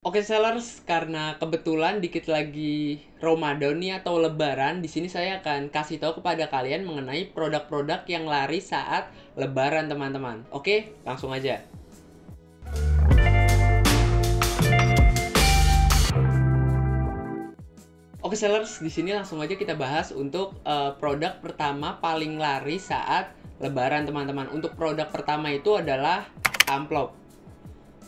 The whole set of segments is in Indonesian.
Oke sellers, karena kebetulan dikit lagi Ramadan nih atau Lebaran, di sini saya akan kasih tahu kepada kalian mengenai produk-produk yang laris saat Lebaran teman-teman. Oke, langsung aja. Oke sellers, di sini langsung aja kita bahas untuk produk pertama paling laris saat Lebaran teman-teman. Untuk produk pertama itu adalah amplop.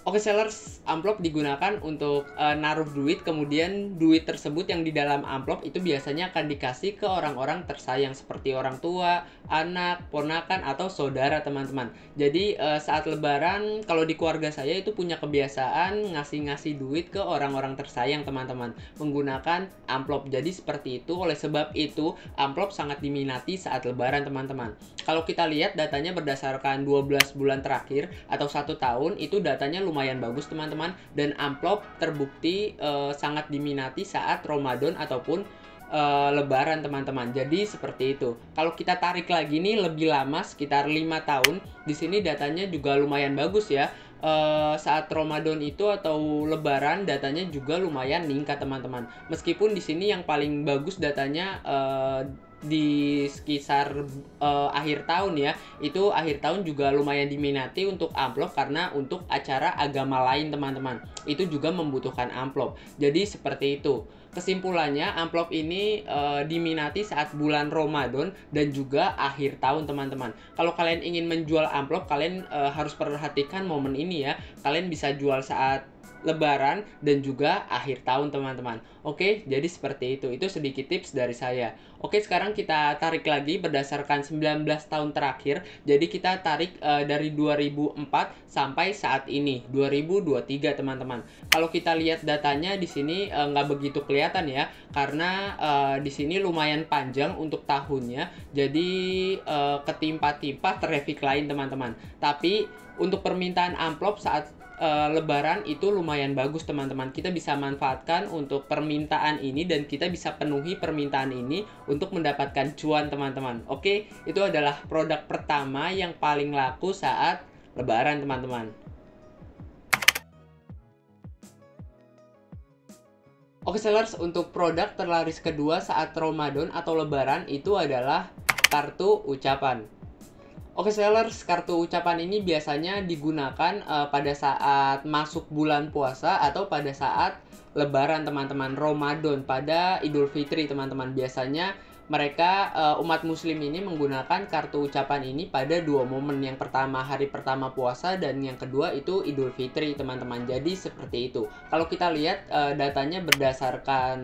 Oke sellers, amplop digunakan untuk naruh duit, kemudian duit tersebut yang di dalam amplop itu biasanya akan dikasih ke orang-orang tersayang seperti orang tua, anak, ponakan, atau saudara teman-teman. Jadi saat lebaran, kalau di keluarga saya itu punya kebiasaan ngasih-ngasih duit ke orang-orang tersayang teman-teman, menggunakan amplop. Jadi seperti itu, oleh sebab itu amplop sangat diminati saat lebaran teman-teman. Kalau kita lihat datanya berdasarkan 12 bulan terakhir atau 1 tahun, itu datanya lumayan bagus teman-teman, dan amplop terbukti sangat diminati saat Ramadan ataupun lebaran teman-teman. Jadi seperti itu. Kalau kita tarik lagi nih lebih lama sekitar 5 tahun, di sini datanya juga lumayan bagus ya. Saat Ramadan itu atau lebaran datanya juga lumayan meningkat teman-teman. Meskipun di sini yang paling bagus datanya di sekitar akhir tahun ya, itu akhir tahun juga lumayan diminati untuk amplop karena untuk acara agama lain teman-teman itu juga membutuhkan amplop. Jadi seperti itu. Kesimpulannya, amplop ini diminati saat bulan Ramadan dan juga akhir tahun teman-teman. Kalau kalian ingin menjual amplop, kalian harus perhatikan momen ini ya. Kalian bisa jual saat lebaran dan juga akhir tahun teman-teman. Oke, jadi seperti itu. Itu sedikit tips dari saya. Oke, sekarang kita tarik lagi berdasarkan 19 tahun terakhir. Jadi kita tarik dari 2004 sampai saat ini 2023 teman-teman. Kalau kita lihat datanya di sini nggak begitu kelihatan ya, karena di sini lumayan panjang untuk tahunnya. Jadi ketimpa-timpa traffic lain teman-teman. Tapi untuk permintaan amplop saat lebaran itu lumayan bagus teman-teman. Kita bisa manfaatkan untuk permintaan ini dan kita bisa penuhi permintaan ini untuk mendapatkan cuan teman-teman. Oke, itu adalah produk pertama yang paling laku saat lebaran teman-teman. Oke sellers, untuk produk terlaris kedua saat Ramadan atau lebaran itu adalah kartu ucapan. Oke sellers, kartu ucapan ini biasanya digunakan pada saat masuk bulan puasa atau pada saat lebaran teman-teman, Ramadan, pada Idul Fitri teman-teman. Biasanya mereka umat muslim ini menggunakan kartu ucapan ini pada 2 momen. Yang pertama hari pertama puasa dan yang kedua itu Idul Fitri teman-teman. Jadi seperti itu. Kalau kita lihat datanya berdasarkan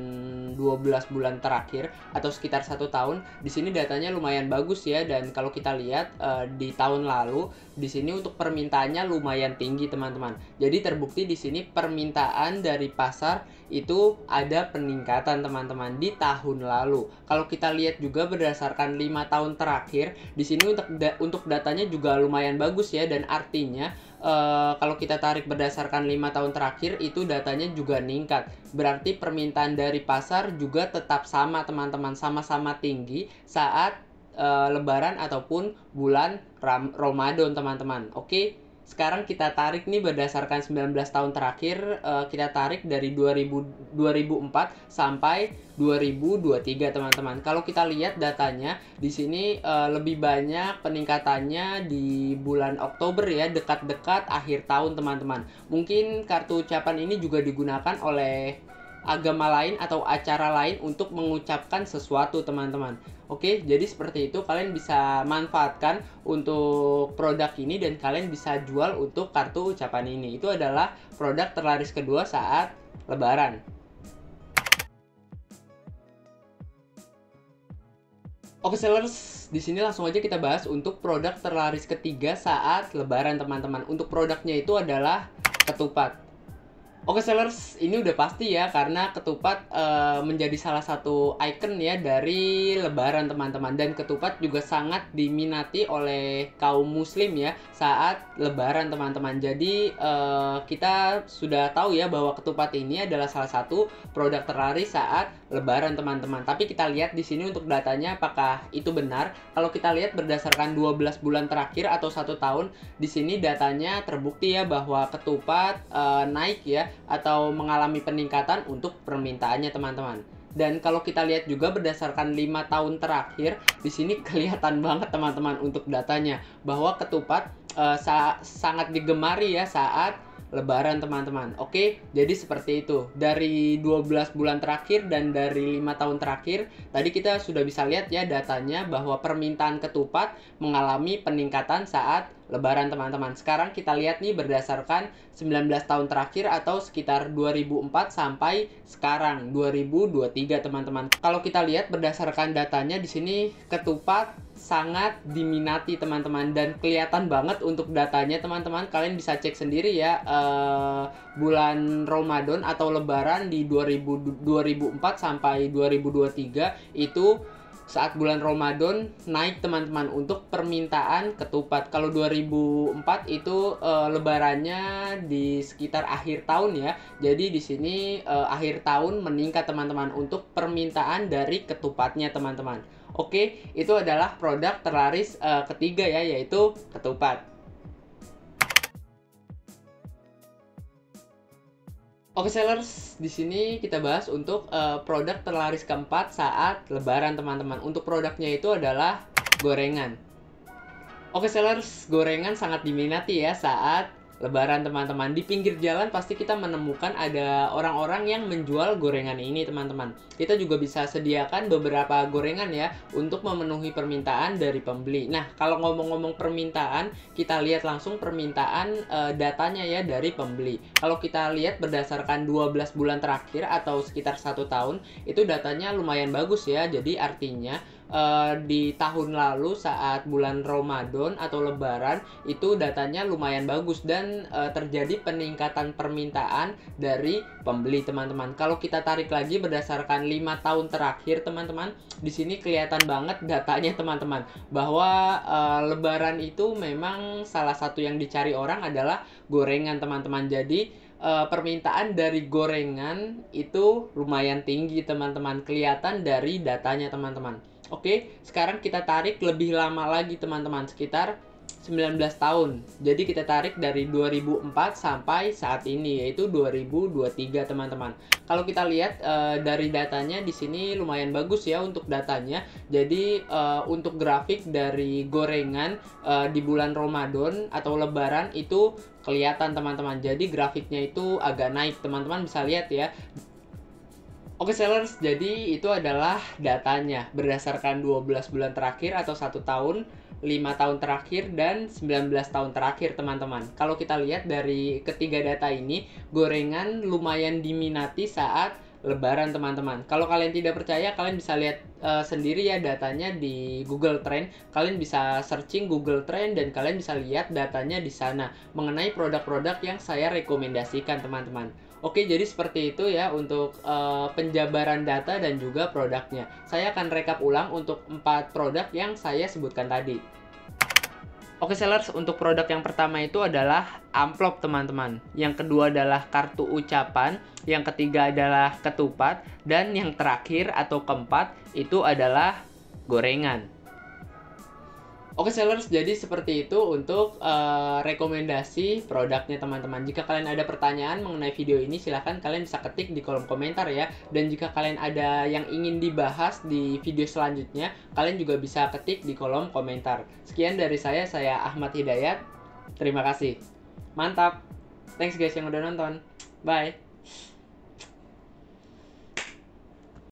12 bulan terakhir atau sekitar 1 tahun, di sini datanya lumayan bagus ya. Dan kalau kita lihat di tahun lalu, di sini untuk permintaannya lumayan tinggi teman-teman. Jadi terbukti di sini permintaan dari pasar itu ada peningkatan teman-teman di tahun lalu. Kalau kita lihat juga berdasarkan 5 tahun terakhir, di sini untuk datanya juga lumayan bagus ya, dan artinya kalau kita tarik berdasarkan 5 tahun terakhir itu datanya juga meningkat. Berarti permintaan dari pasar juga tetap sama teman-teman, sama-sama tinggi saat lebaran ataupun bulan Ramadan teman-teman. Oke. Sekarang kita tarik nih berdasarkan 19 tahun terakhir, kita tarik dari 2004 sampai 2023 teman-teman. Kalau kita lihat datanya di sini lebih banyak peningkatannya di bulan Oktober ya, dekat-dekat akhir tahun teman-teman. Mungkin kartu ucapan ini juga digunakan oleh agama lain atau acara lain untuk mengucapkan sesuatu teman-teman. Oke, jadi seperti itu, kalian bisa manfaatkan untuk produk ini dan kalian bisa jual untuk kartu ucapan ini. Itu adalah produk terlaris kedua saat lebaran. Oke sellers, di sini langsung aja kita bahas untuk produk terlaris ketiga saat lebaran teman-teman. Untuk produknya itu adalah ketupat. Oke sellers, ini udah pasti ya karena ketupat menjadi salah satu ikon ya dari lebaran teman-teman, dan ketupat juga sangat diminati oleh kaum muslim ya saat lebaran teman-teman. Jadi kita sudah tahu ya bahwa ketupat ini adalah salah satu produk terlaris saat lebaran teman-teman. Tapi kita lihat di sini untuk datanya apakah itu benar. Kalau kita lihat berdasarkan 12 bulan terakhir atau 1 tahun, di sini datanya terbukti ya bahwa ketupat naik ya atau mengalami peningkatan untuk permintaannya teman-teman. Dan kalau kita lihat juga berdasarkan 5 tahun terakhir, di sini kelihatan banget teman-teman untuk datanya bahwa ketupat sangat digemari ya saat Lebaran teman-teman. Oke, jadi seperti itu. Dari 12 bulan terakhir dan dari 5 tahun terakhir, tadi kita sudah bisa lihat ya datanya bahwa permintaan ketupat mengalami peningkatan saat Lebaran teman-teman. Sekarang kita lihat nih berdasarkan 19 tahun terakhir atau sekitar 2004 sampai sekarang 2023 teman-teman. Kalau kita lihat berdasarkan datanya di sini ketupat sangat diminati teman-teman dan kelihatan banget untuk datanya teman-teman. Kalian bisa cek sendiri ya bulan Ramadan atau Lebaran di 2004 sampai 2023 itu saat bulan Ramadan naik teman-teman untuk permintaan ketupat. Kalau 2004 itu lebarannya di sekitar akhir tahun ya. Jadi di sini akhir tahun meningkat teman-teman untuk permintaan dari ketupatnya teman-teman. Oke, itu adalah produk terlaris ketiga ya, yaitu ketupat. Oke sellers, di sini kita bahas untuk produk terlaris keempat saat Lebaran teman-teman. Untuk produknya itu adalah gorengan. Oke sellers, gorengan sangat diminati ya saat Lebaran teman-teman. Di pinggir jalan pasti kita menemukan ada orang-orang yang menjual gorengan ini teman-teman. Kita juga bisa sediakan beberapa gorengan ya untuk memenuhi permintaan dari pembeli. Nah, kalau ngomong-ngomong permintaan, kita lihat langsung permintaan datanya ya dari pembeli. Kalau kita lihat berdasarkan 12 bulan terakhir atau sekitar 1 tahun, itu datanya lumayan bagus ya. Jadi artinya di tahun lalu saat bulan Ramadan atau Lebaran itu datanya lumayan bagus dan terjadi peningkatan permintaan dari pembeli teman-teman. Kalau kita tarik lagi berdasarkan 5 tahun terakhir teman-teman, di sini kelihatan banget datanya teman-teman bahwa Lebaran itu memang salah satu yang dicari orang adalah gorengan teman-teman. Jadi permintaan dari gorengan itu lumayan tinggi teman-teman, kelihatan dari datanya teman-teman. Oke, sekarang kita tarik lebih lama lagi teman-teman, sekitar 19 tahun. Jadi kita tarik dari 2004 sampai saat ini, yaitu 2023 teman-teman. Kalau kita lihat dari datanya di sini lumayan bagus ya untuk datanya. Jadi untuk grafik dari gorengan di bulan Ramadan atau Lebaran itu kelihatan teman-teman. Jadi grafiknya itu agak naik, teman-teman bisa lihat ya. Oke sellers, jadi itu adalah datanya berdasarkan 12 bulan terakhir atau 1 tahun, 5 tahun terakhir, dan 19 tahun terakhir teman-teman. Kalau kita lihat dari ketiga data ini, gorengan lumayan diminati saat Lebaran teman-teman. Kalau kalian tidak percaya, kalian bisa lihat sendiri ya datanya di Google Trend. Kalian bisa searching Google Trend dan kalian bisa lihat datanya di sana mengenai produk-produk yang saya rekomendasikan teman-teman. Oke, jadi seperti itu ya untuk penjabaran data dan juga produknya. Saya akan rekap ulang untuk 4 produk yang saya sebutkan tadi. Oke sellers, untuk produk yang pertama itu adalah amplop teman-teman. Yang kedua adalah kartu ucapan. Yang ketiga adalah ketupat. Dan yang terakhir atau keempat itu adalah gorengan. Oke sellers, jadi seperti itu untuk rekomendasi produknya teman-teman. Jika kalian ada pertanyaan mengenai video ini, silahkan kalian bisa ketik di kolom komentar ya. Dan jika kalian ada yang ingin dibahas di video selanjutnya, kalian juga bisa ketik di kolom komentar. Sekian dari saya Ahmad Hidayat. Terima kasih. Mantap. Thanks guys yang udah nonton. Bye.